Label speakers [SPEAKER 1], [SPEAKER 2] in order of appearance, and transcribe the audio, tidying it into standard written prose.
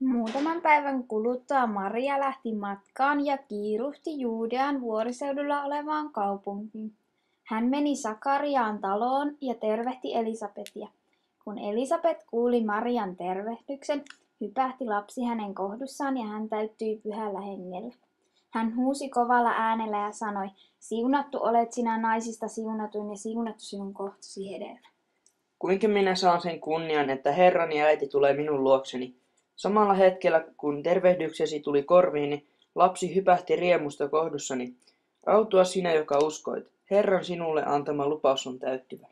[SPEAKER 1] Muutaman päivän kuluttua Maria lähti matkaan ja kiiruhti Juudean vuoriseudulla olevaan kaupunkiin. Hän meni Sakariaan taloon ja tervehti Elisabetia. Kun Elisabet kuuli Marian tervehdyksen, hypähti lapsi hänen kohdussaan ja hän täyttyi pyhällä hengellä. Hän huusi kovalla äänellä ja sanoi, siunattu olet sinä naisista siunatuin ja siunattu sinun kohtusi hedelmä.
[SPEAKER 2] Kuinka minä saan sen kunnian, että Herrani äiti tulee minun luokseni? Samalla hetkellä, kun tervehdyksesi tuli korviini, lapsi hypähti riemusta kohdussani. Rautua sinä, joka uskoit. Herran sinulle antama lupaus on täyttyvä.